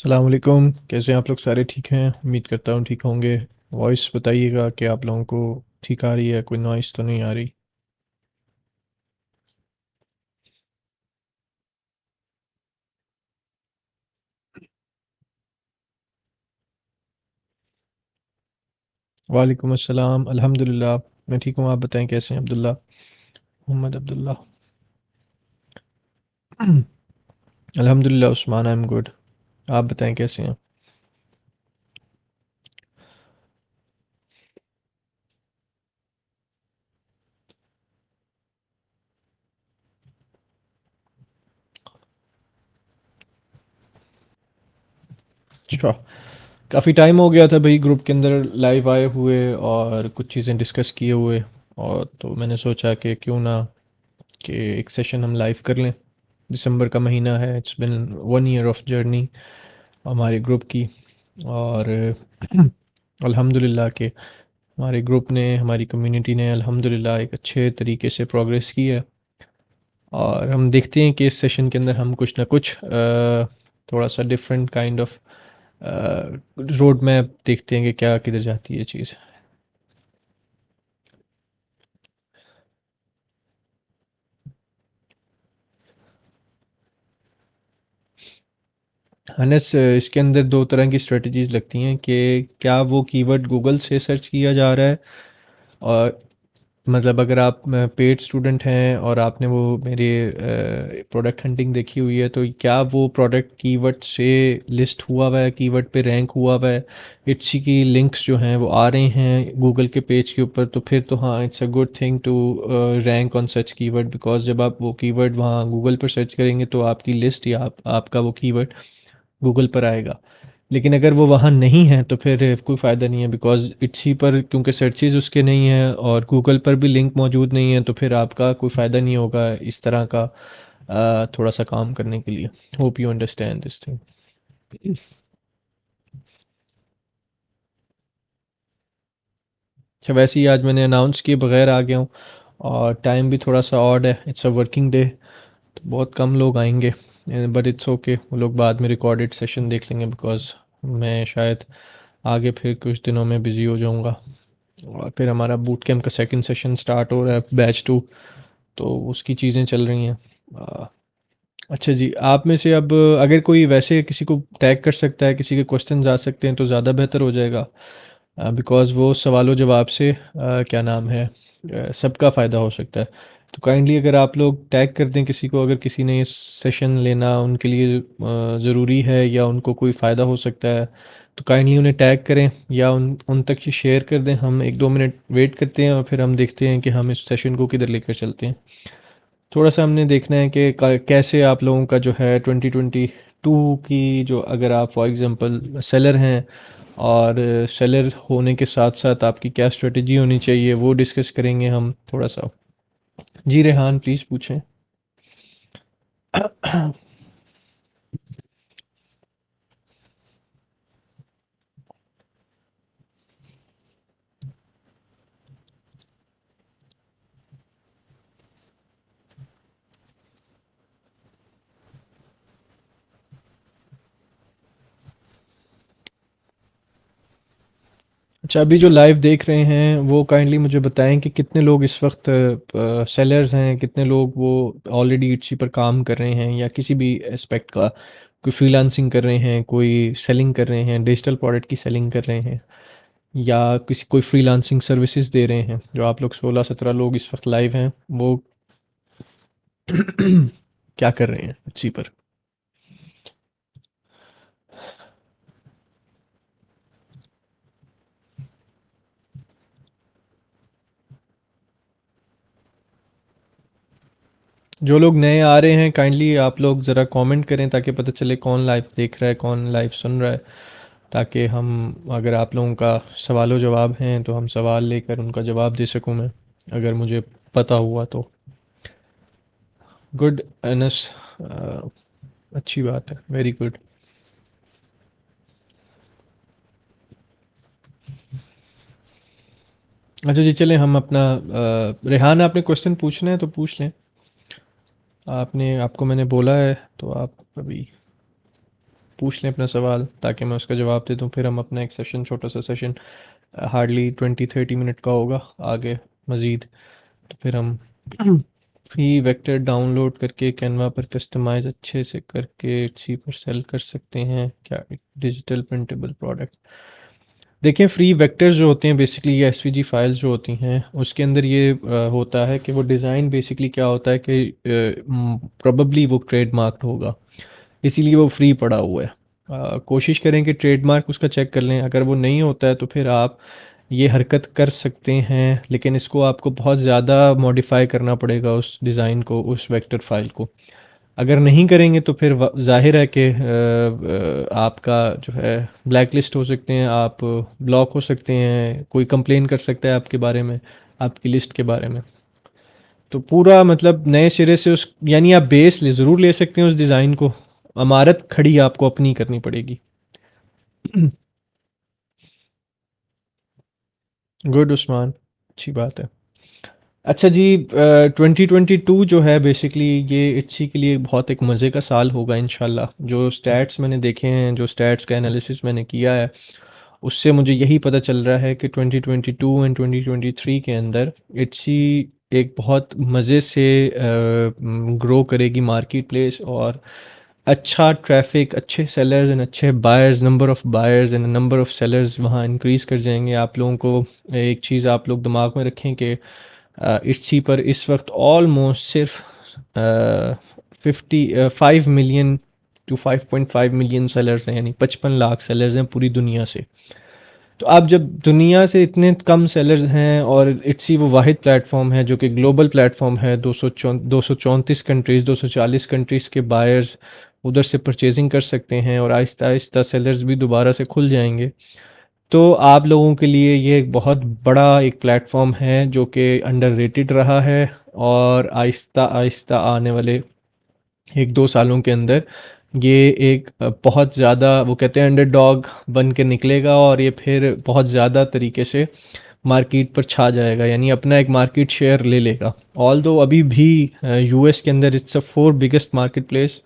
अस्सलाम वालेकुम। कैसे हैं आप लोग? सारे ठीक हैं? उम्मीद करता हूँ ठीक होंगे। वॉइस बताइएगा कि आप लोगों को ठीक आ रही है, कोई नॉइस तो नहीं आ रही? वालेकुम अस्सलाम। अल्हम्दुलिल्लाह मैं ठीक हूँ। आप बताएं कैसे हैं? अब्दुल्ला, मोहम्मद अब्दुल्ला। अल्हम्दुलिल्लाह उस्मान, आई एम गुड। आप बताएं कैसे हैं? अच्छा, काफ़ी टाइम हो गया था भाई ग्रुप के अंदर लाइव आए हुए और कुछ चीज़ें डिस्कस किए हुए, और तो मैंने सोचा कि क्यों ना कि एक सेशन हम लाइव कर लें। दिसंबर का महीना है, it's been 1 year of journey हमारे ग्रुप की। और अल्हम्दुलिल्लाह कि हमारे ग्रुप ने, हमारी कम्युनिटी ने अल्हम्दुलिल्लाह एक अच्छे तरीके से प्रोग्रेस की है। और हम देखते हैं कि इस सेशन के अंदर हम कुछ ना कुछ थोड़ा सा different kind of road map देखते हैं कि क्या किधर जाती है चीज़। अनस, इसके अंदर दो तरह की स्ट्रेटजीज लगती हैं कि क्या वो कीवर्ड गूगल से सर्च किया जा रहा है, और मतलब अगर आप पेड स्टूडेंट हैं और आपने वो मेरे प्रोडक्ट हंटिंग देखी हुई है, तो क्या वो प्रोडक्ट कीवर्ड से लिस्ट हुआ हुआ है, कीवर्ड पे रैंक हुआ हुआ है, इट्सी की लिंक्स जो हैं वो आ रहे हैं गूगल के पेज के ऊपर, तो फिर तो हाँ, it's a good thing to rank on such keyword, because जब आप वो कीवर्ड वहाँ गूगल पर सर्च करेंगे तो आपकी लिस्ट या आपका वो कीवर्ड गूगल पर आएगा। लेकिन अगर वो वहाँ नहीं है तो फिर कोई फ़ायदा नहीं है, बिकॉज़ इट्सी पर क्योंकि सर्चेज़ उसके नहीं हैं और गूगल पर भी लिंक मौजूद नहीं है, तो फिर आपका कोई फ़ायदा नहीं होगा इस तरह का थोड़ा सा काम करने के लिए। Hope you understand this thing. अच्छा, वैसे ही आज मैंने अनाउंस किए बगैर आ गया हूँ, और टाइम भी थोड़ा सा ऑड है, इट्स अ वर्किंग डे, तो बहुत कम लोग आएंगे। बट इट्स ओके, वो लोग बाद में रिकॉर्डेड सेशन देख लेंगे, बिकॉज़ मैं शायद आगे फिर कुछ दिनों में बिज़ी हो जाऊँगा। और फिर हमारा बूट कैंप का सेकंड सेशन स्टार्ट हो रहा है, बैच 2, तो उसकी चीज़ें चल रही हैं। अ, अच्छा जी, आप में से अब अगर कोई वैसे किसी को टैग कर सकता है, किसी के क्वेश्चंस आ सकते हैं तो ज़्यादा बेहतर हो जाएगा, बिकॉज़ वो सवालो जवाब से क्या नाम है, सबका फ़ायदा हो सकता है। तो काइंडली अगर आप लोग टैग कर दें किसी को, अगर किसी ने सेशन लेना उनके लिए ज़रूरी है या उनको कोई फ़ायदा हो सकता है, तो काइंडली उन्हें टैग करें या उन उन तक ये शेयर कर दें। हम 1-2 मिनट वेट करते हैं और फिर हम देखते हैं कि हम इस सेशन को किधर लेकर चलते हैं। थोड़ा सा हमने देखना है कि कैसे आप लोगों का जो है 2022 की, जो अगर आप फॉर एग्जांपल सेलर हैं और सेलर होने के साथ साथ आपकी क्या स्ट्रेटजी होनी चाहिए, वो डिस्कस करेंगे हम थोड़ा सा। जी रेहान, प्लीज़ पूछें। अच्छा, अभी जो लाइव देख रहे हैं वो काइंडली मुझे बताएं कि कितने लोग इस वक्त सेलर्स हैं, कितने लोग वो ऑलरेडी इट्सी पर काम कर रहे हैं या किसी भी एस्पेक्ट का, कोई फ्रीलांसिंग कर रहे हैं, कोई सेलिंग कर रहे हैं, डिजिटल प्रोडक्ट की सेलिंग कर रहे हैं, या किसी कोई फ्रीलांसिंग सर्विसेज दे रहे हैं। जो आप लोग 16-17 लोग इस वक्त लाइव हैं, वो क्या कर रहे हैं इसी पर? जो लोग नए आ रहे हैं काइंडली आप लोग ज़रा कमेंट करें ताकि पता चले कौन लाइव देख रहा है, कौन लाइव सुन रहा है, ताकि हम, अगर आप लोगों का सवालो जवाब हैं तो हम सवाल लेकर उनका जवाब दे सकूं मैं, अगर मुझे पता हुआ तो। गुड अनस, अ, अच्छी बात है, वेरी गुड। अच्छा जी, चलें हम अपना रेहान, आपने क्वेश्चन पूछना है तो पूछ लें। आपने, आपको मैंने बोला है तो आप अभी पूछ लें अपना सवाल, ताकि मैं उसका जवाब दे दूँ। फिर हम अपना एक सेशन, छोटा सा सेशन, हार्डली 20-30 मिनट का होगा आगे मज़ीद। तो फिर हम फ्री वेक्टर डाउनलोड करके कैनवा पर कस्टमाइज अच्छे से करके इसी पर सेल कर सकते हैं क्या, एक डिजिटल प्रिंटेबल प्रोडक्ट। देखिए, फ्री वेक्टर्स जो होते हैं बेसिकली, ये एसवीजी फाइल्स जो होती हैं उसके अंदर ये होता है कि वो डिज़ाइन बेसिकली क्या होता है कि प्रोबेबली वो ट्रेडमार्क होगा, इसीलिए वो फ्री पड़ा हुआ है। कोशिश करें कि ट्रेडमार्क उसका चेक कर लें। अगर वो नहीं होता है तो फिर आप ये हरकत कर सकते हैं, लेकिन इसको आपको बहुत ज़्यादा मॉडिफाई करना पड़ेगा उस डिज़ाइन को, उस वेक्टर फाइल को। अगर नहीं करेंगे तो फिर ज़ाहिर है कि आपका जो है ब्लैक लिस्ट हो सकते हैं, आप ब्लॉक हो सकते हैं, कोई कंप्लेन कर सकता है आपके बारे में, आपकी लिस्ट के बारे में। तो पूरा मतलब नए सिरे से उस, यानी आप बेस ले ज़रूर ले सकते हैं उस डिज़ाइन को, इमारत खड़ी आपको अपनी करनी पड़ेगी। गुड उस्मान, अच्छी बात है। अच्छा जी, 2022 जो है बेसिकली ये इट्सी के लिए बहुत एक मज़े का साल होगा इंशाल्लाह। जो स्टैट्स मैंने देखे हैं, जो स्टैट्स का एनालिसिस मैंने किया है, उससे मुझे यही पता चल रहा है कि 2022 एंड 2023 के अंदर इट्सी एक बहुत मज़े से ग्रो करेगी मार्केट प्लेस, और अच्छा ट्रैफिक, अच्छे सेलर्स एंड अच्छे buyers, number of buyers and number of sellers वहाँ इंक्रीज़ कर जाएंगे। आप लोगों को एक चीज़ आप लोग दिमाग में रखें कि इट्सी पर इस वक्त ऑलमोस्ट सिर्फ 5 मिलियन टू 5.5 मिलियन सेलर्स हैं, यानी 55 लाख सेलर्स हैं पूरी दुनिया से। तो आप जब दुनिया से इतने कम सेलर्स हैं, और इट्सी वो वाहिद प्लेटफॉर्म है जो कि ग्लोबल प्लेटफॉर्म है, 234 कंट्रीज़, 240 कंट्रीज़ के बायर्स उधर से परचेजिंग कर सकते हैं, और आहिस्ता आहिस्ता सेलर्स भी दोबारा से खुल जाएंगे। तो आप लोगों के लिए ये एक बहुत बड़ा एक प्लेटफॉर्म है जो कि अंडररेटेड रहा है, और आहिस्ता आहिस्ता आने वाले 1-2 सालों के अंदर ये एक बहुत ज़्यादा, वो कहते हैं, अंडरडॉग बन के निकलेगा, और ये फिर बहुत ज़्यादा तरीके से मार्केट पर छा जाएगा, यानी अपना एक मार्केट शेयर ले लेगा। ऑल दो अभी भी यूएस के अंदर it's a 4 biggest market place,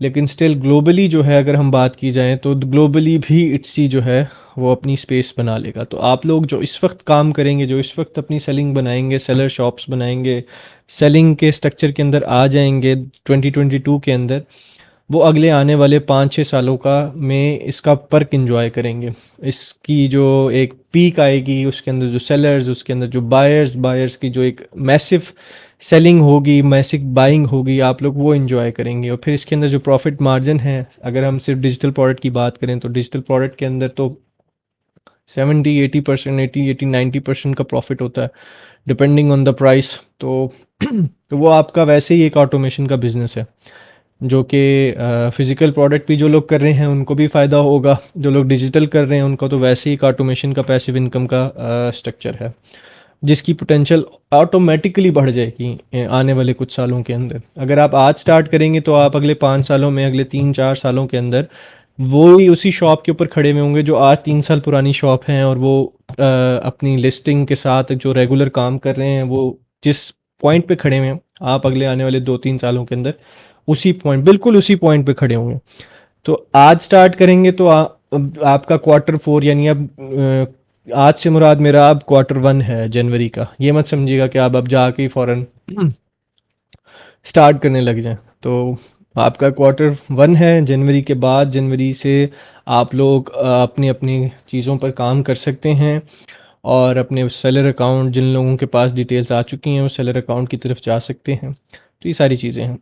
लेकिन स्टिल ग्लोबली जो है, अगर हम बात की जाए तो ग्लोबली भी इट्सी जो है वो अपनी स्पेस बना लेगा। तो आप लोग जो इस वक्त काम करेंगे, जो इस वक्त अपनी सेलिंग बनाएंगे, सेलर शॉप्स बनाएंगे, सेलिंग के स्ट्रक्चर के अंदर आ जाएंगे 2022 के अंदर, वो अगले आने वाले 5-6 सालों का में इसका पर्क एंजॉय करेंगे। इसकी जो एक पीक आएगी, उसके अंदर जो सेलर्स, उसके अंदर जो बायर्स, बायर्स की जो एक मैसिव सेलिंग होगी, मैसिव बाइंग होगी, आप लोग वो एंजॉय करेंगे। और फिर इसके अंदर जो प्रॉफिट मार्जिन है, अगर हम सिर्फ डिजिटल प्रोडक्ट की बात करें तो डिजिटल प्रोडक्ट के अंदर तो 70-80%, 80-90% का प्रॉफिट होता है, डिपेंडिंग ऑन द प्राइस। तो तो वो आपका वैसे ही एक ऑटोमेशन का बिजनेस है, जो कि फिजिकल प्रोडक्ट भी जो लोग कर रहे हैं उनको भी फ़ायदा होगा, जो लोग डिजिटल कर रहे हैं उनको तो वैसे ही एक ऑटोमेशन का पैसिव इनकम का स्ट्रक्चर है, जिसकी पोटेंशियल ऑटोमेटिकली बढ़ जाएगी आने वाले कुछ सालों के अंदर। अगर आप आज स्टार्ट करेंगे तो आप अगले 5 सालों में, अगले 3-4 सालों के अंदर वो ही उसी शॉप के ऊपर खड़े हुए होंगे जो आज 3 साल पुरानी शॉप हैं, और वो अपनी लिस्टिंग के साथ जो रेगुलर काम कर रहे हैं, वो जिस पॉइंट पे खड़े हुए हैं, आप अगले आने वाले 2-3 सालों के अंदर उसी पॉइंट, बिल्कुल उसी पॉइंट पे खड़े होंगे। तो आज स्टार्ट करेंगे तो आपका Q4, यानी अब आज से मुराद मेरा अब Q1 है जनवरी का। ये मत समझिएगा कि आप अब जाके ही फ़ौरन स्टार्ट करने लग जाएं। तो आपका Q1 है जनवरी के बाद, जनवरी से आप लोग अपनी अपनी चीज़ों पर काम कर सकते हैं, और अपने सेलर अकाउंट, जिन लोगों के पास डिटेल्स आ चुकी हैं, वो सेलर अकाउंट की तरफ जा सकते हैं। तो ये सारी चीज़ें हैं।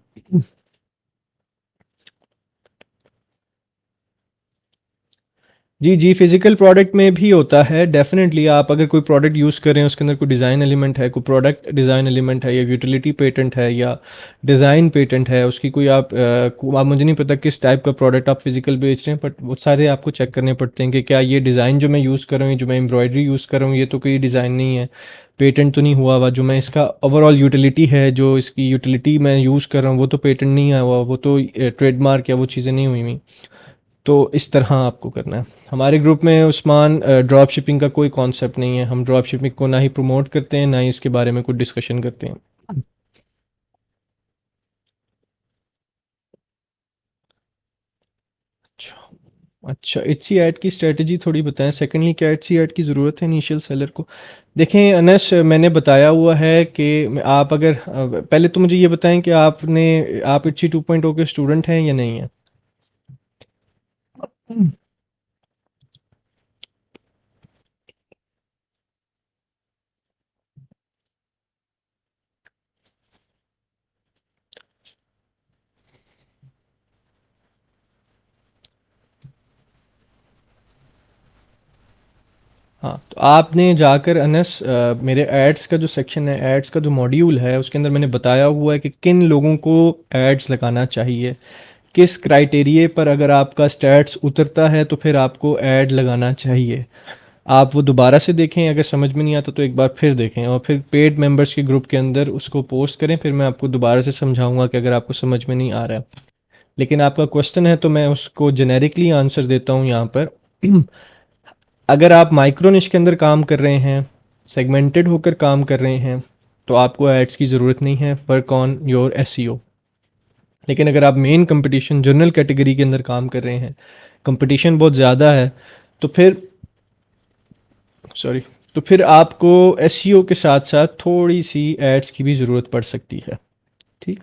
जी, जी, फिज़िकल प्रोडक्ट में भी होता है डेफ़िनेटली। आप अगर कोई प्रोडक्ट यूज़ कर रहे हैं, उसके अंदर कोई डिज़ाइन एलिमेंट है, कोई प्रोडक्ट डिज़ाइन एलिमेंट है, या यूटिलिटी पेटेंट है, या डिज़ाइन पेटेंट है, उसकी कोई आप मुझे नहीं पता किस टाइप का प्रोडक्ट आप फिज़िकल बेच रहे हैं, बट वो सारे आपको चेक करने पड़ते हैं कि क्या ये डिज़ाइन जो मैं यूज़ कर रहा हूँ, जो मैं एम्ब्रॉयडरी यूज़ कर रहा हूँ, ये तो कोई डिज़ाइन नहीं है, पेटेंट तो नहीं हुआ हुआ। जो मैं इसका ओवरऑल यूटिलिटी है, जो इसकी यूटिलिटी मैं यूज़ कर रहा हूँ, वो तो पेटेंट नहीं आया हुआ, वो तो ट्रेडमार्क या वो चीज़ें नहीं हुई हुई। तो इस तरह आपको करना है। हमारे ग्रुप में उस्मान, ड्रॉप शिपिंग का कोई कॉन्सेप्ट नहीं है। हम ड्रॉप शिपिंग को ना ही प्रमोट करते हैं, ना ही इसके बारे में कुछ डिस्कशन करते हैं। अच्छा, एचसी ऐड की स्ट्रैटेजी थोड़ी बताएं। सेकेंडली, क्या एचसी ऐड की ज़रूरत है इनिशियल सेलर को? देखें अनस, मैंने बताया हुआ है कि आप अगर पहले तो मुझे ये बताएं कि आप एचसी 2.0 के स्टूडेंट हैं या नहीं हैं? हाँ, तो आपने जाकर अनस मेरे एड्स का जो सेक्शन है, एड्स का जो मॉड्यूल है, उसके अंदर मैंने बताया हुआ है कि किन लोगों को एड्स लगाना चाहिए, किस क्राइटेरिए पर अगर आपका स्टैट्स उतरता है तो फिर आपको ऐड लगाना चाहिए। आप वो दोबारा से देखें, अगर समझ में नहीं आता तो एक बार फिर देखें और फिर पेड मेंबर्स के ग्रुप के अंदर उसको पोस्ट करें, फिर मैं आपको दोबारा से समझाऊंगा कि अगर आपको समझ में नहीं आ रहा है। लेकिन आपका क्वेश्चन है तो मैं उसको जेनेरिकली आंसर देता हूँ यहाँ पर। अगर आप माइक्रो निश के अंदर काम कर रहे हैं, सेगमेंटेड होकर काम कर रहे हैं, तो आपको एड्स की ज़रूरत नहीं है, वर्क ऑन योर एसईओ। लेकिन अगर आप मेन कंपटीशन जनरल कैटेगरी के अंदर काम कर रहे हैं, कंपटीशन बहुत ज़्यादा है, तो फिर सॉरी तो फिर आपको एसईओ के साथ साथ थोड़ी सी एड्स की भी ज़रूरत पड़ सकती है। ठीक,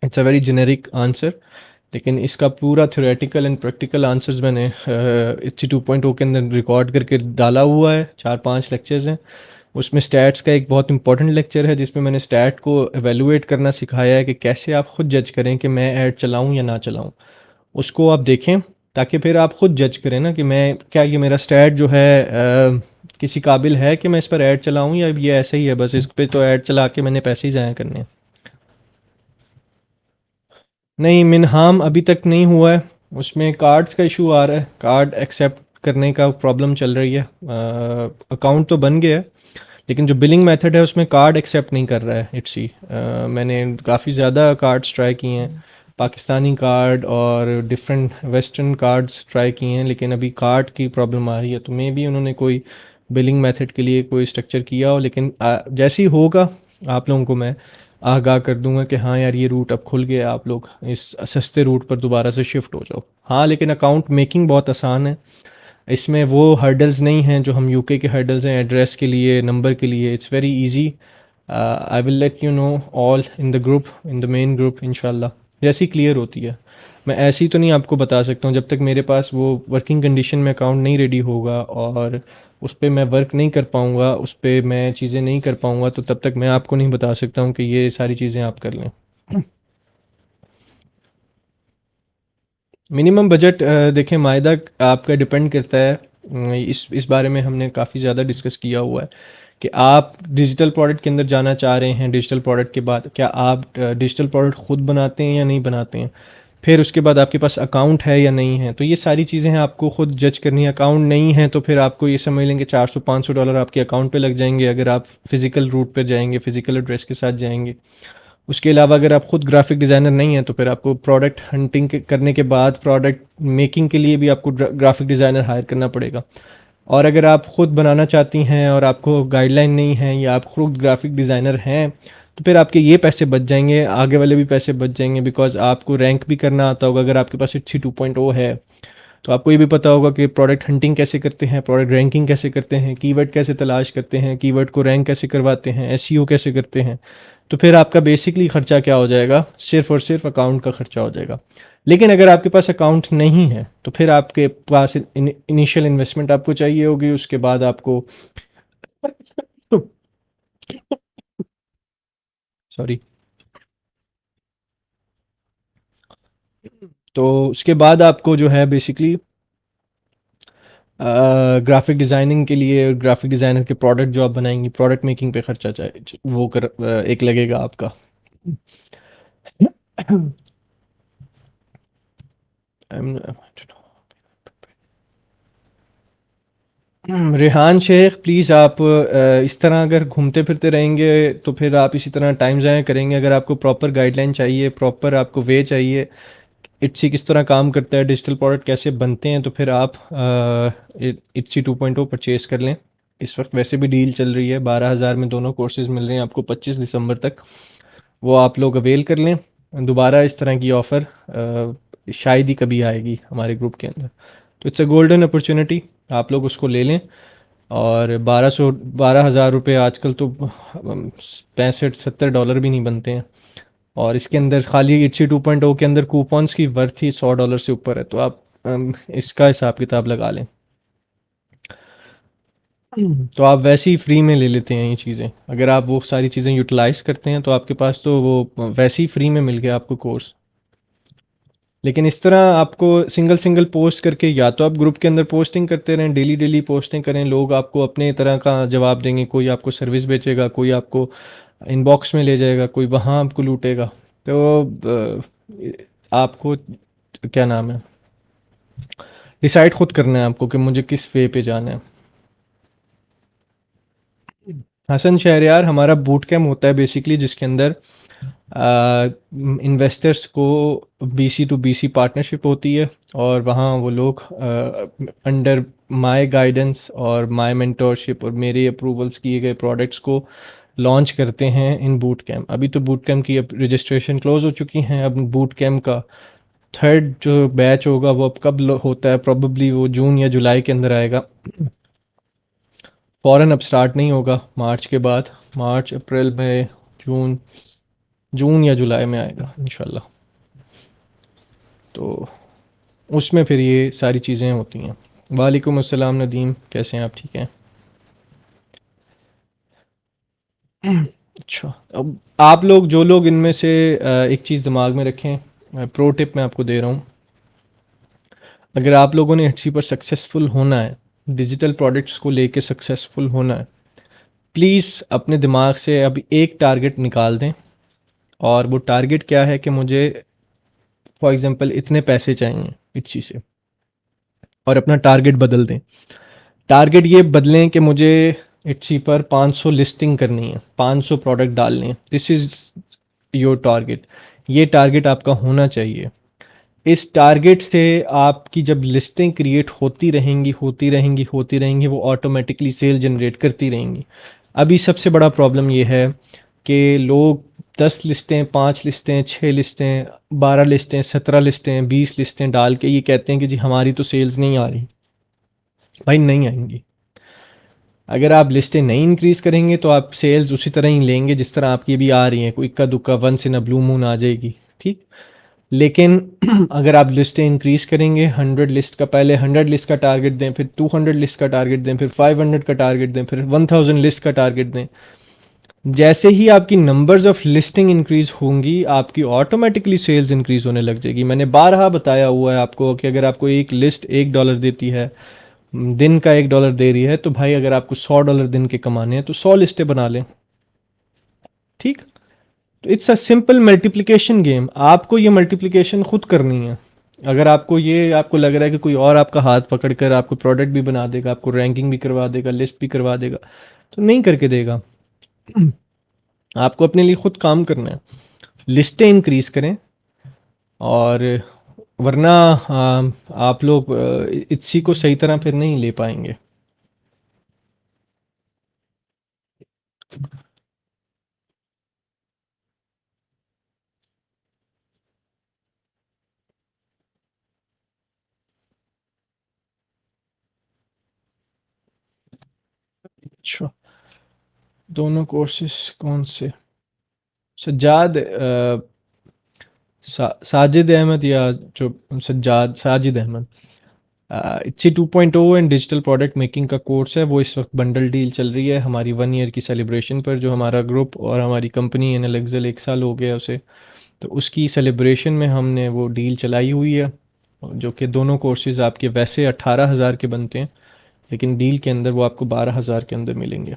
it's a very generic answer, लेकिन इसका पूरा थ्योरेटिकल एंड प्रैक्टिकल आंसर्स मैंने इट्सी 2.0 के अंदर रिकॉर्ड करके डाला हुआ है। 4-5 लेक्चर्स हैं उसमें। स्टैट्स का एक बहुत इंपॉर्टेंट लेक्चर है जिसमें मैंने स्टैट को एवेलुएट करना सिखाया है कि कैसे आप खुद जज करें कि मैं ऐड चलाऊं या ना चलाऊं। उसको आप देखें ताकि फिर आप खुद जज करें ना कि मैं क्या, ये मेरा स्टैट जो है किसी काबिल है कि मैं इस पर ऐड चलाऊं, या ये ऐसे ही है बस इस पे तो ऐड चला के मैंने पैसे ही ज़ाया करने हैं। नहीं, मिनहाम अभी तक नहीं हुआ है। उसमें कार्ड्स का इशू आ रहा है, कार्ड एक्सेप्ट करने का प्रॉब्लम चल रही है। अकाउंट तो बन गया है लेकिन जो बिलिंग मेथड है उसमें कार्ड एक्सेप्ट नहीं कर रहा है इट्सी। मैंने काफ़ी ज़्यादा कार्ड्स ट्राई किए हैं, पाकिस्तानी कार्ड और डिफरेंट वेस्टर्न कार्ड्स ट्राई किए हैं, लेकिन अभी कार्ड की प्रॉब्लम आ रही है। तो मे बी उन्होंने कोई बिलिंग मेथड के लिए कोई स्ट्रक्चर किया हो, लेकिन जैसे ही होगा आप लोगों को मैं आगाह कर दूंगा कि हाँ यार ये रूट अब खुल गया, आप लोग इस सस्ते रूट पर दोबारा से शिफ्ट हो जाओ। हाँ, लेकिन अकाउंट मेकिंग बहुत आसान है, इसमें वो हर्डल्स नहीं हैं जो हम यूके के हर्डल्स हैं एड्रेस के लिए, नंबर के लिए। It's very easy. I will let you know all in the group, in the main group, इंशाल्लाह जैसी क्लियर होती है। मैं ऐसी तो नहीं आपको बता सकता हूँ जब तक मेरे पास वो वर्किंग कंडीशन में अकाउंट नहीं रेडी होगा और उस पर मैं वर्क नहीं कर पाऊँगा, उस पर मैं चीज़ें नहीं कर पाऊँगा, तो तब तक मैं आपको नहीं बता सकता हूँ कि ये सारी चीज़ें आप कर लें। मिनिमम बजट देखें मायदा, आपका डिपेंड करता है। इस बारे में हमने काफ़ी ज़्यादा डिस्कस किया हुआ है कि आप डिजिटल प्रोडक्ट के अंदर जाना चाह रहे हैं। डिजिटल प्रोडक्ट के बाद क्या आप डिजिटल प्रोडक्ट खुद बनाते हैं या नहीं बनाते हैं, फिर उसके बाद आपके पास अकाउंट है या नहीं है, तो ये सारी चीज़ें हैं आपको खुद जज करनी है। अकाउंट नहीं है तो फिर आपको ये समझ लेंगे $400-500 आपके अकाउंट पे लग जाएंगे अगर आप फिज़िकल रूट पर जाएंगे, फिज़िकल एड्रेस के साथ जाएंगे। उसके अलावा अगर आप खुद ग्राफिक डिज़ाइनर नहीं हैं तो फिर आपको प्रोडक्ट हंटिंग करने के बाद प्रोडक्ट मेकिंग के लिए भी आपको ग्राफिक डिज़ाइनर हायर करना पड़ेगा। और अगर आप खुद बनाना चाहती हैं और आपको गाइडलाइन नहीं है या आप खुद ग्राफिक डिज़ाइनर हैं, तो फिर आपके ये पैसे बच जाएंगे, आगे वाले भी पैसे बच जाएंगे, बिकॉज आपको रैंक भी करना आता होगा। अगर आपके पास अच्छी 2.0 है तो आपको ये भी पता होगा कि प्रोडक्ट हंटिंग कैसे करते हैं, प्रोडक्ट रैंकिंग कैसे करते हैं, कीवर्ड कैसे तलाश करते हैं, कीवर्ड को रैंक कैसे करवाते हैं, एसईओ कैसे करते हैं। तो फिर आपका बेसिकली खर्चा क्या हो जाएगा, सिर्फ और सिर्फ अकाउंट का खर्चा हो जाएगा। लेकिन अगर आपके पास अकाउंट नहीं है तो फिर आपके पास इनिशियल इन्वेस्टमेंट आपको चाहिए होगी, उसके बाद आपको सॉरी, तो उसके बाद आपको जो है बेसिकली ग्राफिक डिज़ाइनिंग के लिए, ग्राफिक डिज़ाइनर के प्रोडक्ट जो आप बनाएंगी, प्रोडक्ट मेकिंग पे खर्चा चाहिए वो एक लगेगा आपका। रेहान शेख, प्लीज़ आप इस तरह अगर घूमते फिरते रहेंगे तो फिर आप इसी तरह टाइम ज़ाया करेंगे। अगर आपको प्रॉपर गाइडलाइन चाहिए, प्रॉपर आपको वे चाहिए, इट्सी किस तरह काम करता है, डिजिटल प्रोडक्ट कैसे बनते हैं, तो फिर आप इट्सी 2.0 परचेज़ कर लें। इस वक्त वैसे भी डील चल रही है, 12,000 में दोनों कोर्सेज मिल रहे हैं आपको 25 दिसंबर तक। वो आप लोग अवेल कर लें। दोबारा इस तरह की ऑफ़र शायद ही कभी आएगी हमारे ग्रुप के अंदर। तो इट्स अ गोल्डन अपॉर्चुनिटी, आप लोग उसको ले लें। और 12,000 रुपये आजकल तो 65-70 डॉलर भी नहीं बनते हैं। और इसके अंदर खाली इट्सी 2.0 के अंदर कूपन्स की वर्थ ही $100 से ऊपर है, तो आप इसका हिसाब किताब लगा लें। तो आप वैसे ही फ्री में ले लेते हैं ये चीज़ें, अगर आप वो सारी चीज़ें यूटिलाइज करते हैं तो आपके पास तो वो वैसे ही फ्री में मिल गया आपको कोर्स। लेकिन इस तरह आपको सिंगल सिंगल पोस्ट करके, या तो आप ग्रुप के अंदर पोस्टिंग करते रहें, डेली डेली पोस्टिंग करें, लोग आपको अपने तरह का जवाब देंगे, कोई आपको सर्विस बेचेगा, कोई आपको इनबॉक्स में ले जाएगा, कोई वहाँ आपको लूटेगा। तो आपको क्या नाम है, डिसाइड खुद करना है आपको कि मुझे किस वे पे जाना है। हसन शहरयार हमारा बूट कैम्प होता है बेसिकली, जिसके अंदर इन्वेस्टर्स को बीसी टू बीसी पार्टनरशिप होती है, और वहाँ वो लोग अंडर माय गाइडेंस और माय मेंटोरशिप और मेरे अप्रूवल्स किए गए प्रोडक्ट्स को लॉन्च करते हैं इन बूट कैम्प। अभी तो बूट कैम्प की अब रजिस्ट्रेशन क्लोज हो चुकी हैं, अब बूट कैम्प का थर्ड जो बैच होगा वो अब कब होता है, प्रोबेबली वो जून या जुलाई के अंदर आएगा। फ़ौरन अब स्टार्ट नहीं होगा, मार्च के बाद, मार्च अप्रैल में, जून, जून या जुलाई में आएगा इंशाल्लाह। तो उसमें फिर ये सारी चीज़ें होती हैं। वालेकुम अस्सलाम नदीम, कैसे हैं आप, ठीक हैं? अच्छा, अब आप लोग जो लोग इनमें से एक चीज़ दिमाग में रखें, प्रो टिप मैं आपको दे रहा हूँ। अगर आप लोगों ने एटसी पर सक्सेसफुल होना है, डिजिटल प्रोडक्ट्स को लेके सक्सेसफुल होना है, प्लीज़ अपने दिमाग से अभी एक टारगेट निकाल दें। और वो टारगेट क्या है कि मुझे फॉर एग्जांपल इतने पैसे चाहिए इट्सी से, और अपना टारगेट बदल दें। टारगेट ये बदलें कि मुझे इट्सी पर 500 लिस्टिंग करनी है, 500 प्रोडक्ट डालने हैं, दिस इज़ योर टारगेट। ये टारगेट आपका होना चाहिए। इस टारगेट से आपकी जब लिस्टें क्रिएट होती रहेंगी, होती रहेंगी, होती रहेंगी, वो ऑटोमेटिकली सेल जनरेट करती रहेंगी। अभी सबसे बड़ा प्रॉब्लम ये है कि लोग 10 लिस्टें, 5 लिस्टें, 6 लिस्टें, 12 लिस्टें, 17 लिस्टें, 20 लिस्टें डाल के ये कहते हैं कि जी हमारी तो सेल्स नहीं आ रही। भाई नहीं आएंगी। अगर आप लिस्टें नहीं इंक्रीज़ करेंगे तो आप सेल्स उसी तरह ही लेंगे जिस तरह आपकी भी आ रही हैं, कोई इक्का दुक्का once in a blue moon आ जाएगी, ठीक। लेकिन अगर आप लिस्टें इंक्रीज़ करेंगे, 100 लिस्ट का, पहले 100 लिस्ट का टारगेट दें, फिर 200 लिस्ट का टारगेट दें, फिर 500 का टारगेट दें, फिर 1000 लिस्ट का टारगेट दें। जैसे ही आपकी नंबर्स ऑफ लिस्टिंग इंक्रीज होंगी, आपकी ऑटोमेटिकली सेल्स इंक्रीज होने लग जाएगी। मैंने बारहा बताया हुआ है आपको कि अगर आपको एक लिस्ट $1 देती है, दिन का $1 दे रही है, तो भाई अगर आपको $100 दिन के कमाने हैं तो 100 लिस्टें बना लें, ठीक। तो it's a simple multiplication game, आपको ये मल्टीप्लिकेशन खुद करनी है। अगर आपको ये आपको लग रहा है कि कोई और आपका हाथ पकड़ कर आपको प्रोडक्ट भी बना देगा, आपको रैंकिंग भी करवा देगा, लिस्ट भी करवा देगा, तो नहीं करके देगा। आपको अपने लिए खुद काम करना है, लिस्टें इंक्रीज करें। और वरना आप लोग इसी को सही तरह फिर नहीं ले पाएंगे। अच्छा, दोनों कोर्सेस कौन से? सज्जाद साजिद अहमद, या जो Sajid Ahmed, Etsy 2.0 and digital product making का कोर्स है, वो इस वक्त बंडल डील चल रही है हमारी 1 ईयर की सेलिब्रेशन पर। जो हमारा ग्रुप और हमारी कंपनी एनएलएक्सएल 1 साल हो गया उसे, तो उसकी सेलिब्रेशन में हमने वो डील चलाई हुई है, जो कि दोनों कोर्सेज आपके वैसे 18,000 के बनते हैं, लेकिन डील के अंदर वो आपको 12,000 के अंदर मिलेंगे,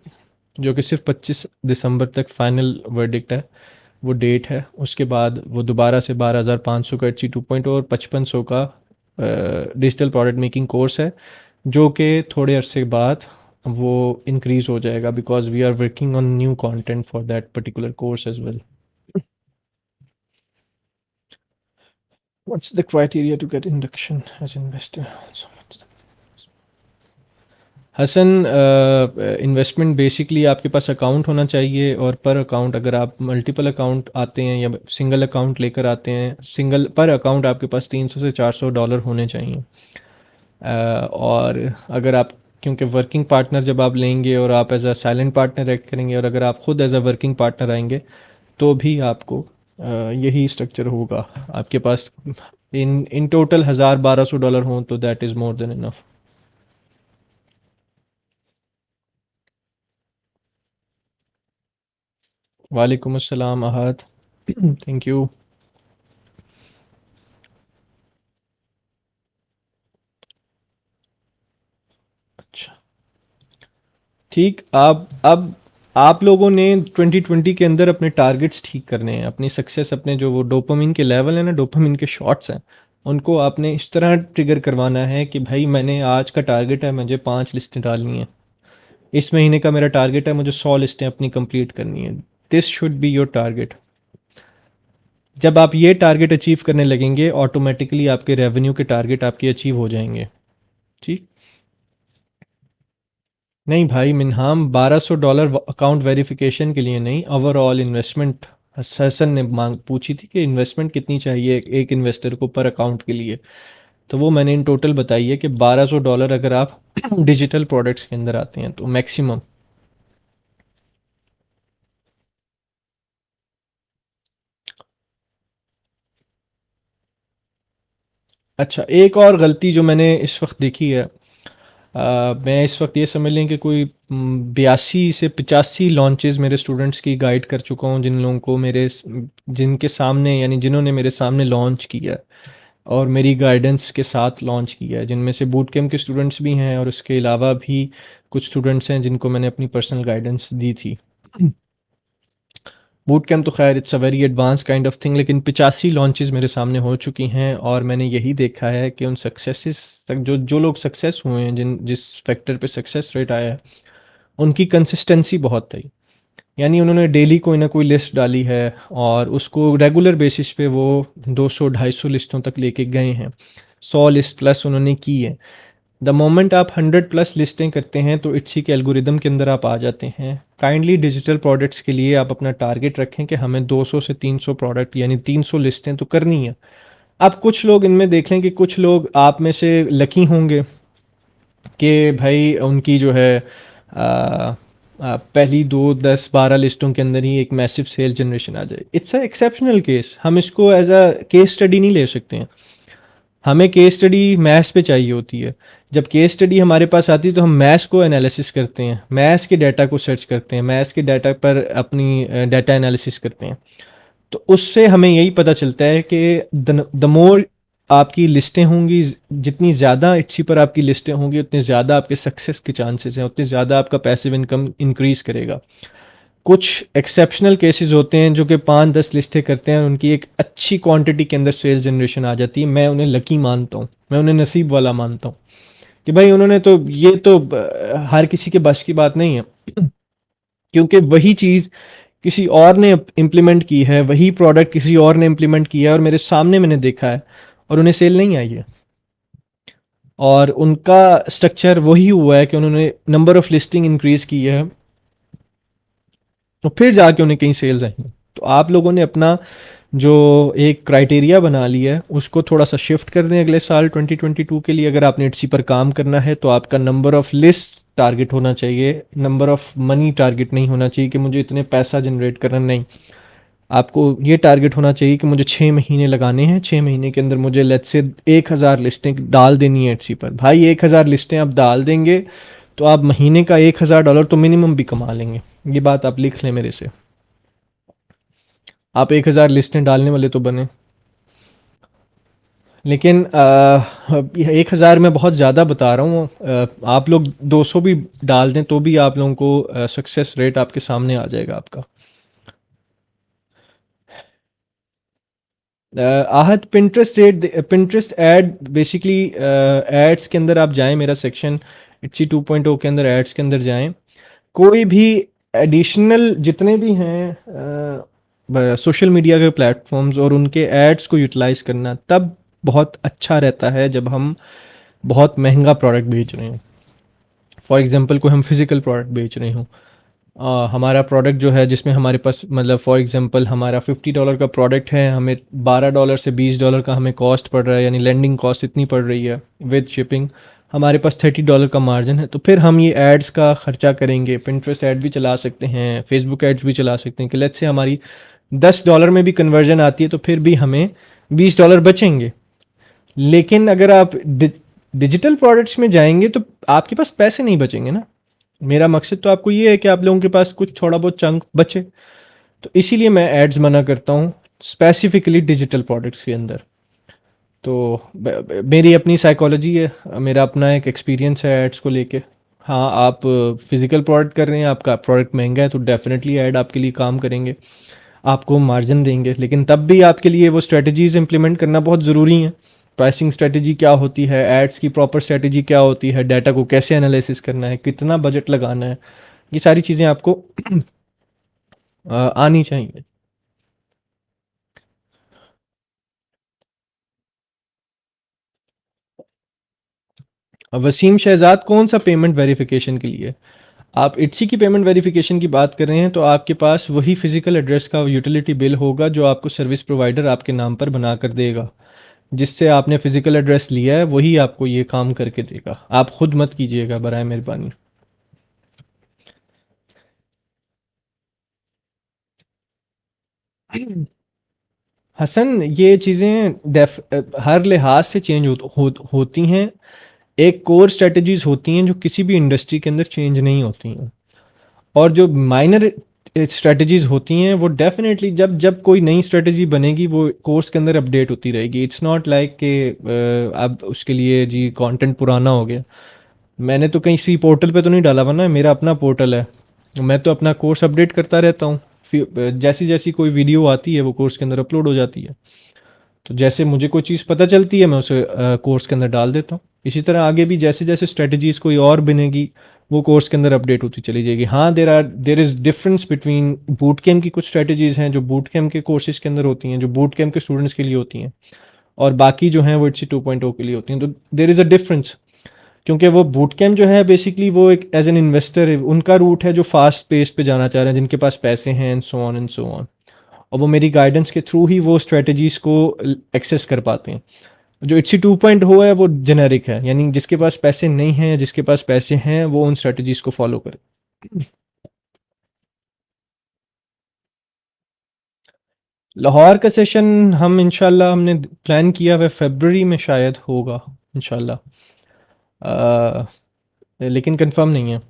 जो कि सिर्फ 25 दिसंबर तक फाइनल वर्डिक्ट है, वो डेट है। उसके बाद वो दोबारा से 12,500 का एच 2.0 और 5500 का डिजिटल प्रोडक्ट मेकिंग कोर्स है, जो कि थोड़े अरसे बाद वो इंक्रीज़ हो जाएगा, because we are working on new content for that particular course as well. What's the criteria to get induction as investor? So Hasan, investment basically आपके पास अकाउंट होना चाहिए, और पर अकाउंट अगर आप मल्टीपल अकाउंट आते हैं या सिंगल अकाउंट लेकर आते हैं, सिंगल पर अकाउंट आपके पास $300 से $400 होने चाहिए। और अगर आप, क्योंकि वर्किंग पार्टनर जब आप लेंगे और आप as a silent partner act करेंगे, और अगर आप खुद एज अ वर्किंग पार्टनर आएंगे, तो भी आपको यही स्ट्रक्चर होगा आपके पास। इन टोटल 1000-1200 डॉलर हों तो that is more than enough. वालेकुम अस्सलाम अहद। Thank you. अच्छा, ठीक। अब आप लोगों ने 2020 के अंदर अपने टारगेट्स ठीक करने हैं, अपनी सक्सेस, अपने जो वो डोपामिन के लेवल है ना, डोपामिन के शॉट्स हैं, उनको आपने इस तरह ट्रिगर करवाना है कि भाई मैंने आज का टारगेट है, मुझे 5 लिस्टें डालनी है। इस महीने का मेरा टारगेट है, मुझे 100 लिस्टें अपनी कंप्लीट करनी है। This should be your target. जब आप ये टारगेट अचीव करने लगेंगे, ऑटोमेटिकली आपके रेवेन्यू के टारगेट आपके अचीव हो जाएंगे। ठीक। नहीं भाई मिनहाम, $1200 अकाउंट वेरिफिकेशन के लिए नहीं, ओवरऑल इन्वेस्टमेंट। हसन ने मांग पूछी थी कि इन्वेस्टमेंट कितनी चाहिए एक इन्वेस्टर को पर अकाउंट के लिए, तो वो मैंने इन टोटल बताई है कि $1200 अगर आप डिजिटल प्रोडक्ट्स के अंदर आते हैं तो मैक्सिमम। अच्छा, एक और गलती जो मैंने इस वक्त देखी है, मैं इस वक्त ये समझ लें कि कोई 82 से 85 लॉन्चेस मेरे स्टूडेंट्स की गाइड कर चुका हूँ, जिन लोगों को जिनके सामने, यानी जिन्होंने मेरे सामने लॉन्च किया और मेरी गाइडेंस के साथ लॉन्च किया है, जिनमें से बूट कैम्प के स्टूडेंट्स भी हैं और उसके अलावा भी कुछ स्टूडेंट्स हैं जिनको मैंने अपनी पर्सनल गाइडेंस दी थी। बूट कैम्प तो खैर it's a very advance kind of thing, लेकिन 85 लॉन्चेस मेरे सामने हो चुकी हैं, और मैंने यही देखा है कि उन सक्सेसेस तक, जो जो लोग सक्सेस हुए हैं, जिस फैक्टर पे सक्सेस रेट आया है, उनकी कंसिस्टेंसी बहुत थी। यानी उन्होंने डेली कोई ना कोई लिस्ट डाली है, और उसको रेगुलर बेसिस पे वो 200-250 लिस्टों तक लेके गए हैं। 100 लिस्ट प्लस उन्होंने की है। द मोमेंट आप 100 प्लस लिस्टें करते हैं तो इट्सी के एल्गोरिदम के अंदर आप आ जाते हैं। काइंडली डिजिटल प्रोडक्ट्स के लिए आप अपना टारगेट रखें कि हमें 200 से 300 प्रोडक्ट यानी 300 लिस्टें तो करनी है। अब कुछ लोग इनमें देख लें कि कुछ लोग आप में से लकी होंगे कि भाई उनकी जो है पहली 2 10 12 लिस्टों के अंदर ही एक मैसिव सेल जनरेशन आ जाए। इट्स अ एक्सेप्शनल केस, हम इसको एज अ केस स्टडी नहीं ले सकते हैं। हमें केस स्टडी मैथ्स पे चाहिए होती है। जब केस स्टडी हमारे पास आती है तो हम मैथ्स को एनालिसिस करते हैं, मैथ्स के डाटा को सर्च करते हैं, मैथ्स के डाटा पर अपनी डाटा एनालिसिस करते हैं। तो उससे हमें यही पता चलता है कि द मोर आपकी लिस्टें होंगी, जितनी ज़्यादा अच्छी पर आपकी लिस्टें होंगी, उतने ज़्यादा आपके सक्सेस के चांसेस हैं, उतने ज़्यादा आपका पैसिव इनकम इंक्रीज करेगा। कुछ एक्सेप्शनल केसेस होते हैं जो कि 5 10 लिस्टें करते हैं और उनकी एक अच्छी क्वांटिटी के अंदर सेल जनरेशन आ जाती है। मैं उन्हें लकी मानता हूँ, मैं उन्हें नसीब वाला मानता हूँ कि भाई उन्होंने तो, ये तो हर किसी के बस की बात नहीं है। क्योंकि वही चीज़ किसी और ने इम्प्लीमेंट की है, वही प्रोडक्ट किसी और ने इम्प्लीमेंट किया है और मेरे सामने मैंने देखा है, और उन्हें सेल नहीं आई है। और उनका स्ट्रक्चर वही हुआ है कि उन्होंने नंबर ऑफ लिस्टिंग इंक्रीज की है, तो फिर जाके उन्हें कहीं सेल्स आई हैं। तो आप लोगों ने अपना जो एक क्राइटेरिया बना लिया है उसको थोड़ा सा शिफ्ट कर दें अगले साल 2022 के लिए। अगर आपने इसी पर काम करना है तो आपका नंबर ऑफ लिस्ट टारगेट होना चाहिए, नंबर ऑफ मनी टारगेट नहीं होना चाहिए कि मुझे इतने पैसा जनरेट करना, नहीं। आपको ये टारगेट होना चाहिए कि मुझे 6 महीने लगाने हैं, 6 महीने के अंदर मुझे लेट्स से 1000 लिस्टें डाल देनी है इसी पर। भाई 1000 लिस्टें आप डाल देंगे तो आप महीने का $1000 तो मिनिमम भी कमा लेंगे। ये बात आप लिख लें मेरे से। आप 1000 लिस्टें डालने वाले तो बने। लेकिन 1000 मैं बहुत ज़्यादा बता रहा हूँ। आप लोग 200 भी डाल दें तो भी आप लोगों को सक्सेस रेट आपके सामने आ जाएगा आपका। आहत, Pinterest rate, Pinterest ad basically, ads के अंदर आप जाएं, मेरा सेक्शन इट्सी 2.0 के अंदर एड्स के अंदर जाएं। कोई भी एडिशनल जितने भी हैं सोशल मीडिया के प्लेटफॉर्म्स और उनके एड्स को यूटिलाइज करना तब बहुत अच्छा रहता है जब हम बहुत महंगा प्रोडक्ट बेच रहे हैं। फॉर एग्जांपल कोई हम फिज़िकल प्रोडक्ट बेच रहे हों, हमारा प्रोडक्ट जो है जिसमें हमारे पास मतलब फॉर एग्जांपल हमारा $50 का प्रोडक्ट है, हमें $12 से $20 का हमें कॉस्ट पड़ रहा है, यानी लैंडिंग कॉस्ट इतनी पड़ रही है विद शिपिंग, हमारे पास $30 का मार्जिन है, तो फिर हम ये एड्स का खर्चा करेंगे, पिंटरेस्ट ऐड भी चला सकते हैं, फेसबुक एड्स भी चला सकते हैं कि लेट्स से हमारी $10 में भी कन्वर्जन आती है तो फिर भी हमें $20 बचेंगे। लेकिन अगर आप डिजिटल प्रोडक्ट्स में जाएंगे तो आपके पास पैसे नहीं बचेंगे ना। मेरा मकसद तो आपको ये है कि आप लोगों के पास कुछ थोड़ा बहुत चंक बचे, तो इसीलिए मैं एड्स मना करता हूँ स्पेसिफिकली डिजिटल प्रोडक्ट्स के अंदर। तो मेरी अपनी साइकोलॉजी है, मेरा अपना एक एक्सपीरियंस है एड्स को लेके। हाँ, आप फिजिकल प्रोडक्ट कर रहे हैं, आपका प्रोडक्ट महंगा है तो डेफिनेटली ऐड आपके लिए काम करेंगे, आपको मार्जिन देंगे, लेकिन तब भी आपके लिए वो स्ट्रेटजीज इंप्लीमेंट करना बहुत ज़रूरी है। प्राइसिंग स्ट्रेटजी क्या होती है, एड्स की प्रॉपर स्ट्रेटजी क्या होती है, डाटा को कैसे एनालिसिस करना है, कितना बजट लगाना है, ये सारी चीज़ें आपको आनी चाहिए। अब वसीम शहजाद कौन सा पेमेंट वेरिफिकेशन के लिए? आप इट्सी की पेमेंट वेरिफिकेशन की बात कर रहे हैं तो आपके पास वही फिजिकल एड्रेस का यूटिलिटी बिल होगा जो आपको सर्विस प्रोवाइडर आपके नाम पर बना कर देगा। जिससे आपने फिजिकल एड्रेस लिया है वही आपको ये काम करके देगा, आप खुद मत कीजिएगा बराए मेहरबानी। हसन, ये चीज़ें हर लिहाज से चेंज होती हैं। एक कोर स्ट्रेटजीज होती हैं जो किसी भी इंडस्ट्री के अंदर चेंज नहीं होती हैं, और जो माइनर स्ट्रेटजीज होती हैं वो डेफिनेटली जब जब कोई नई स्ट्रेटजी बनेगी वो कोर्स के अंदर अपडेट होती रहेगी। इट्स नॉट लाइक कि अब उसके लिए जी कंटेंट पुराना हो गया। मैंने तो कहीं सी पोर्टल पे तो नहीं डाला हुआ ना, मेरा अपना पोर्टल है, मैं तो अपना कोर्स अपडेट करता रहता हूँ। फिर जैसी जैसी कोई वीडियो आती है वो कोर्स के अंदर अपलोड हो जाती है। तो जैसे मुझे कोई चीज़ पता चलती है मैं उसे कोर्स के अंदर डाल देता हूँ। इसी तरह आगे भी जैसे जैसे स्ट्रेटजीज कोई और बनेगी वो कोर्स के अंदर अपडेट होती चली जाएगी। हाँ, there is difference between boot camp की कुछ स्ट्रेटजीज हैं जो बूट कैम्प के कोर्सेज के अंदर होती हैं, जो बूट कैम्प के स्टूडेंट्स के लिए होती हैं, और बाकी जो हैं वो इट्सी 2.0 के लिए होती हैं। तो देर इज़ अ डिफरेंस, क्योंकि वो बूट कैम्प जो है बेसिकली वो एक एज एन इन्वेस्टर है, उनका रूट है जो फास्ट पेस पे जाना चाह रहे हैं, जिनके पास पैसे हैं and so on and so on, और वो मेरी गाइडेंस के थ्रू ही वो स्ट्रेटजीज को एक्सेस कर पाते हैं। जो इट्सी 2.0 है वो जेनेरिक है, यानी जिसके पास पैसे नहीं हैं, जिसके पास पैसे हैं वो उन स्ट्रेटजीज को फॉलो करे। लाहौर का सेशन हम इंशाल्लाह हमने प्लान किया हुआ फरवरी में शायद होगा इंशाल्लाह, लेकिन कंफर्म नहीं है।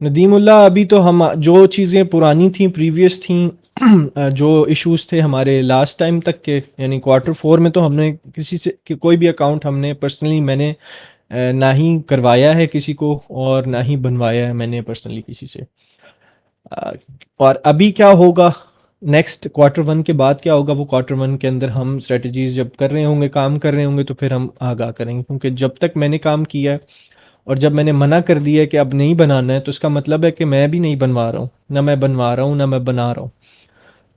नदीमुल्ला, अभी तो हम जो चीज़ें पुरानी थी प्रीवियस थी, जो इश्यूज थे हमारे लास्ट टाइम तक के, यानी क्वार्टर 4 में तो हमने किसी से कोई भी अकाउंट हमने पर्सनली मैंने ना ही करवाया है किसी को, और ना ही बनवाया है मैंने पर्सनली किसी से। अ, और अभी क्या होगा, नेक्स्ट क्वार्टर 1 के बाद क्या होगा, वो क्वार्टर 1 के अंदर हम स्ट्रेटजीज जब कर रहे होंगे, काम कर रहे होंगे, तो फिर हम आगाह करेंगे, क्योंकि जब तक मैंने काम किया है और जब मैंने मना कर दिया है कि अब नहीं बनाना है, तो इसका मतलब है कि मैं भी नहीं बनवा रहा हूँ, ना मैं बनवा रहा हूँ ना मैं बना रहा हूँ।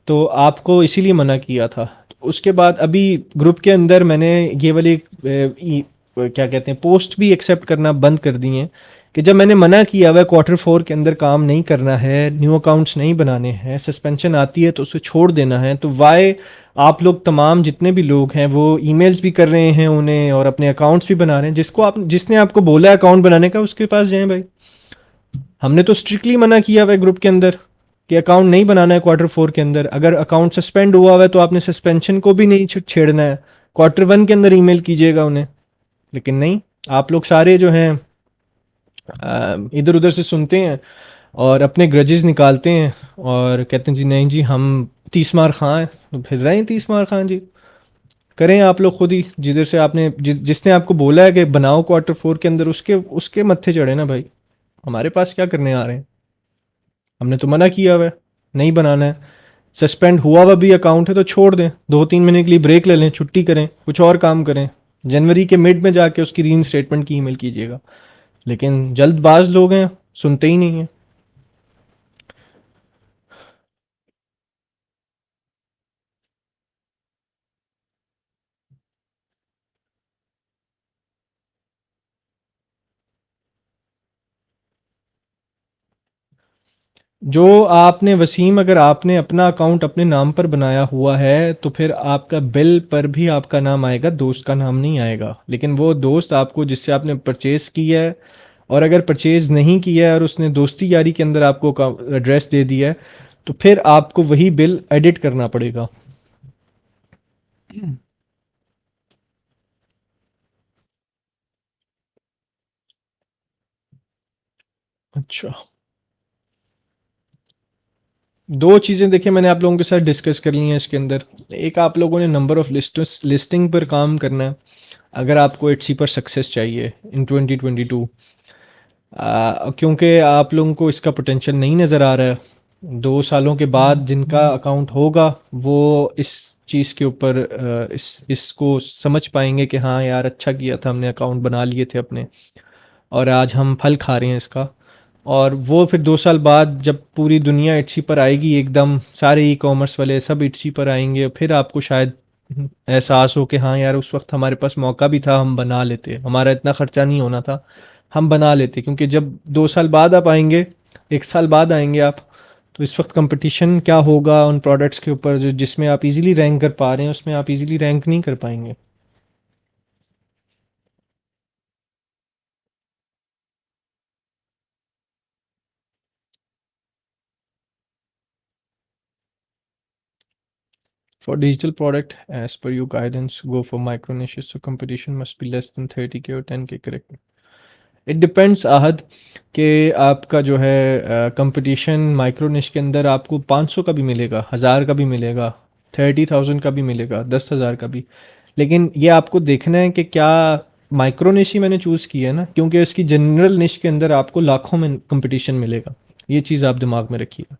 तो आपको इसीलिए मना किया था। तो उसके बाद अभी ग्रुप के अंदर मैंने ये वाली क्या कहते हैं पोस्ट भी एक्सेप्ट करना बंद कर दी हैं कि जब मैंने मना किया हुआ क्वार्टर 4 के अंदर काम नहीं करना है, न्यू अकाउंट्स नहीं बनाने हैं, सस्पेंशन आती है तो उसे छोड़ देना है, तो वाई आप लोग तमाम जितने भी लोग हैं वो ईमेल्स भी कर रहे हैं उन्हें और अपने अकाउंट्स भी बना रहे हैं, जिसने आपको बोला अकाउंट बनाने का उसके पास जाएं भाई। हमने तो स्ट्रिक्टली मना किया हुआ है ग्रुप के अंदर कि अकाउंट नहीं बनाना है क्वार्टर 4 के अंदर। अगर अकाउंट सस्पेंड हुआ हुआ है तो आपने सस्पेंशन को भी नहीं छेड़ना है, क्वार्टर 1 के अंदर ईमेल कीजिएगा उन्हें। लेकिन नहीं, आप लोग सारे जो हैं इधर उधर से सुनते हैं और अपने ग्रजेस निकालते हैं और कहते हैं जी नहीं जी हम 30 मार खां हैं, तो फिर रहें 30 मार खां जी। करें आप लोग खुद ही, जिधर से आपने जिसने आपको बोला है कि बनाओ क्वार्टर 4 के अंदर, उसके उसके मत्थे चढ़े ना भाई। हमारे पास क्या करने आ रहे हैं? हमने तो मना किया हुआ है, नहीं बनाना है। सस्पेंड हुआ हुआ भी अकाउंट है तो छोड़ दें, 2-3 महीने के लिए ब्रेक ले लें, छुट्टी करें, कुछ और काम करें, जनवरी के मिड में जाके उसकी री स्टेटमेंट की ईमेल कीजिएगा। लेकिन जल्दबाज लोग हैं, सुनते ही नहीं हैं। जो आपने वसीम, अगर आपने अपना अकाउंट अपने नाम पर बनाया हुआ है तो फिर आपका बिल पर भी आपका नाम आएगा, दोस्त का नाम नहीं आएगा। लेकिन वो दोस्त आपको जिससे आपने परचेज किया है, और अगर परचेज नहीं किया है और उसने दोस्ती यारी के अंदर आपको एड्रेस दे दिया है, तो फिर आपको वही बिल एडिट करना पड़ेगा। अच्छा, दो चीज़ें देखिए मैंने आप लोगों के साथ डिस्कस कर ली हैं इसके अंदर। एक, आप लोगों ने नंबर ऑफ लिस्टिंग पर काम करना है। अगर आपको एटसी पर सक्सेस चाहिए इन 2022, क्योंकि आप लोगों को इसका पोटेंशियल नहीं नज़र आ रहा है। 2 सालों के बाद जिनका अकाउंट होगा वो इस चीज़ के ऊपर इसको समझ पाएंगे कि हाँ यार, अच्छा किया था हमने अकाउंट बना लिए थे अपने, और आज हम फल खा रहे हैं इसका। और वो फिर 2 साल बाद जब पूरी दुनिया इट्सी पर आएगी, एकदम सारे ई कॉमर्स वाले सब इट्सी पर आएंगे, फिर आपको शायद एहसास हो कि हाँ यार, उस वक्त हमारे पास मौका भी था, हम बना लेते, हमारा इतना खर्चा नहीं होना था, हम बना लेते। क्योंकि जब 2 साल बाद आप आएंगे, 1 साल बाद आएंगे आप, तो इस वक्त कंपटीशन क्या होगा उन प्रोडक्ट्स के ऊपर जो जिसमें आप इजीली रैंक कर पा रहे हैं, उसमें आप इजीली रैंक नहीं कर पाएंगे। For digital product, as per your guidance, go for micro niches. So competition must be less than 30K or 10K, correct? It depends Ahad कि आपका जो है कंपटीशन माइक्रो निश के अंदर आपको 500 का भी मिलेगा, 1000 का भी मिलेगा, 30,000 का भी मिलेगा, 10,000 का भी। लेकिन ये आपको देखना है कि क्या माइक्रो निश ही मैंने चूज़ किया है ना, क्योंकि इसकी जनरल निश के अंदर आपको लाखों में कंपटीशन मिलेगा। ये चीज़ आप दिमाग में रखिएगा।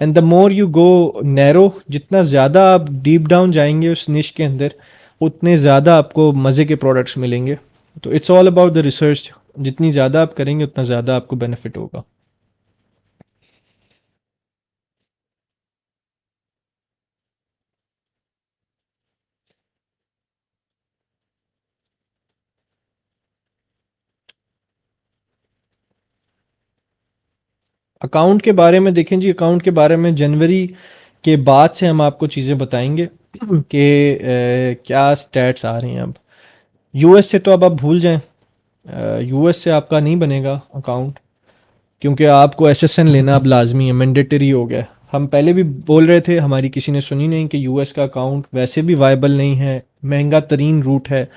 And the more you go narrow, जितना ज़्यादा आप डीप डाउन जाएंगे उस निश के अंदर, उतने ज़्यादा आपको मज़े के प्रोडक्ट्स मिलेंगे। तो it's all about the research. जितनी ज़्यादा आप करेंगे उतना ज़्यादा आपको बेनिफिट होगा। अकाउंट के बारे में देखें जी, अकाउंट के बारे में जनवरी के बाद से हम आपको चीज़ें बताएंगे कि क्या स्टैट्स आ रही हैं अब। यूएस से तो अब आप भूल जाएं, यूएस से आपका नहीं बनेगा अकाउंट, क्योंकि आपको एसएसएन लेना अब लाजमी है, मैंडेटरी हो गया है। हम पहले भी बोल रहे थे, हमारी किसी ने सुनी नहीं कि यूएस का अकाउंट वैसे भी वायबल नहीं है, महंगा तरीन रूट है।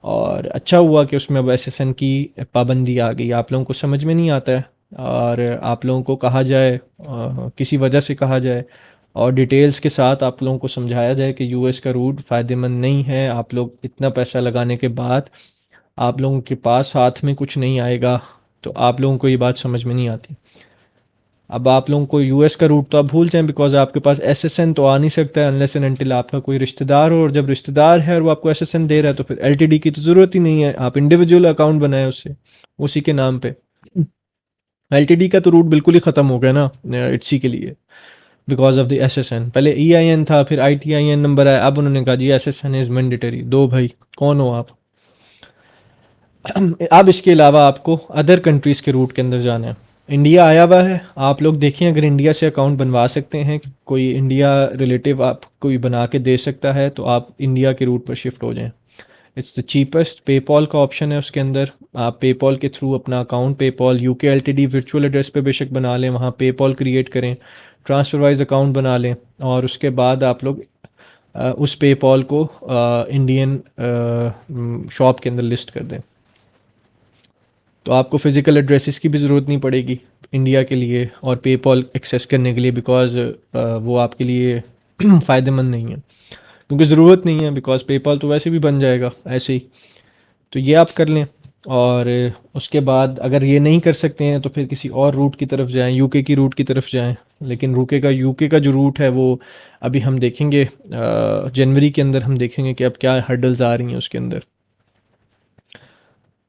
और अच्छा हुआ कि उसमें अब एसएसएन की पाबंदी आ गई। आप लोगों को समझ में नहीं आता है, और आप लोगों को कहा जाए, किसी वजह से कहा जाए, और डिटेल्स के साथ आप लोगों को समझाया जाए कि यूएस का रूट फ़ायदेमंद नहीं है। आप लोग इतना पैसा लगाने के बाद आप लोगों के पास हाथ में कुछ नहीं आएगा, तो आप लोगों को ये बात समझ में नहीं आती। अब आप लोगों को यूएस का रूट तो आप भूल जाएं, बिकॉज आपके पास एसएसएन तो आ नहीं सकता है अनलेस एंड अनटिल आपका कोई रिश्तेदार हो। और जब रिश्तेदार है और वो आपको एसएसएन दे रहा है, तो फिर एलटीडी की तो ज़रूरत ही नहीं है, आप इंडिविजुअल अकाउंट बनाए उससे, उसी के नाम पे। एलटीडी का तो रूट बिल्कुल ही ख़त्म हो गया ना इट्सी के लिए, बिकॉज ऑफ द एसएसएन। पहले ईआईएन था, फिर आईटीआईएन नंबर आया, अब उन्होंने कहा जी एसएसएन इज़ मैंडेटरी। दो भाई, कौन हो आप? अब इसके अलावा आपको अदर कंट्रीज़ के रूट के अंदर जाना है। इंडिया आया हुआ है, आप लोग देखें अगर इंडिया से अकाउंट बनवा सकते हैं, कोई इंडिया रिलेटिव आप कोई बना के दे सकता है, तो आप इंडिया के रूट पर शिफ्ट हो जाएं। It's the cheapest. पेपॉल का ऑप्शन है उसके अंदर, आप पेपॉल के थ्रू अपना account, PayPal UK LTD virtual address पे बेशक बना लें, वहाँ पेपॉल क्रिएट करें, ट्रांसफर वाइज अकाउंट बना लें, और उसके बाद आप लोग उस पेपॉल को इंडियन शॉप के अंदर लिस्ट कर दें। तो आपको फिजिकल एड्रेसेस की भी ज़रूरत नहीं पड़ेगी इंडिया के लिए और पेपॉल एक्सेस करने के लिए, बिकॉज वो आपके लिए फ़ायदेमंद नहीं है, क्योंकि ज़रूरत नहीं है, बिकॉज पेपॉल तो वैसे भी बन जाएगा ऐसे ही। तो ये आप कर लें। और उसके बाद अगर ये नहीं कर सकते हैं तो फिर किसी और रूट की तरफ जाएं, यूके की रूट की तरफ जाएं। लेकिन यूके का जो रूट है वो अभी हम देखेंगे, जनवरी के अंदर हम देखेंगे कि अब क्या हर्डल्स आ रही हैं उसके अंदर।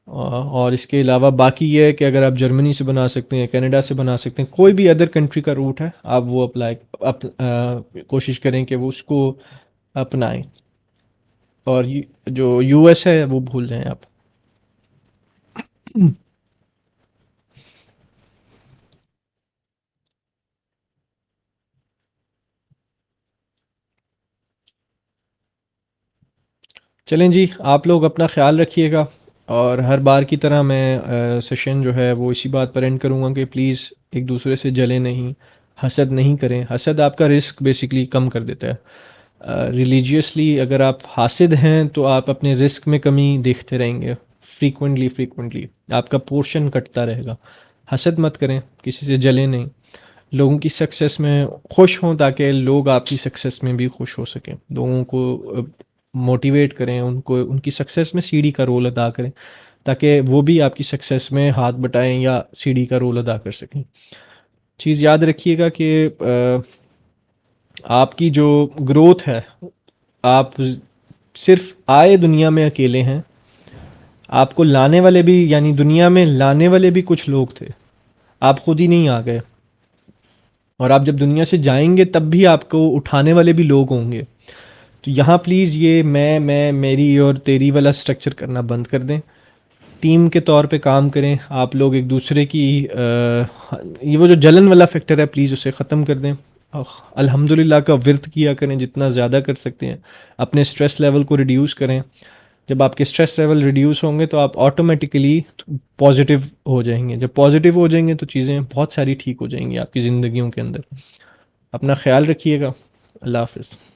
और इसके अलावा बाकी ये है कि अगर आप जर्मनी से बना सकते हैं, कनाडा से बना सकते हैं, कोई भी अदर कंट्री का रूट है, आप वो कोशिश करें कि वो उसको अपनाएं। और जो यूएस है वो भूल जाएं आप। चलें जी, आप लोग अपना ख़्याल रखिएगा, और हर बार की तरह मैं सेशन जो है वो इसी बात पर एंड करूँगा कि प्लीज़ एक दूसरे से जलें नहीं, हसद नहीं करें। हसद आपका रिस्क बेसिकली कम कर देता है। रिलीजियसली अगर आप हासिद हैं तो आप अपने रिस्क में कमी देखते रहेंगे, फ्रीक्वेंटली आपका पोर्शन कटता रहेगा। हसद मत करें, किसी से जलें नहीं, लोगों की सक्सेस में खुश हों ताकि लोग आपकी सक्सेस में भी खुश हो सकें। लोगों को मोटिवेट करें, उनको उनकी सक्सेस में सीढ़ी का रोल अदा करें ताकि वो भी आपकी सक्सेस में हाथ बटाएं या सीढ़ी का रोल अदा कर सकें। चीज़ याद रखिएगा कि आपकी जो ग्रोथ है, आप सिर्फ आए दुनिया में अकेले हैं, आपको लाने वाले भी, यानी दुनिया में लाने वाले भी कुछ लोग थे, आप खुद ही नहीं आ गए। और आप जब दुनिया से जाएंगे तब भी आपको उठाने वाले भी लोग होंगे। तो यहाँ प्लीज़ ये मैं मेरी और तेरी वाला स्ट्रक्चर करना बंद कर दें। टीम के तौर पे काम करें, आप लोग एक दूसरे की ये वो जो जलन वाला फैक्टर है प्लीज़ उसे ख़त्म कर दें। अल्हम्दुलिल्लाह का विर्द किया करें जितना ज़्यादा कर सकते हैं, अपने स्ट्रेस लेवल को रिड्यूस करें। जब आपके स्ट्रेस लेवल रिड्यूस होंगे तो आप ऑटोमेटिकली पॉजिटिव हो जाएंगे। जब पॉजिटिव हो जाएंगे तो चीज़ें बहुत सारी ठीक हो जाएंगी आपकी ज़िंदगियों के अंदर। अपना ख्याल रखिएगा। अल्लाह हाफ़िज़।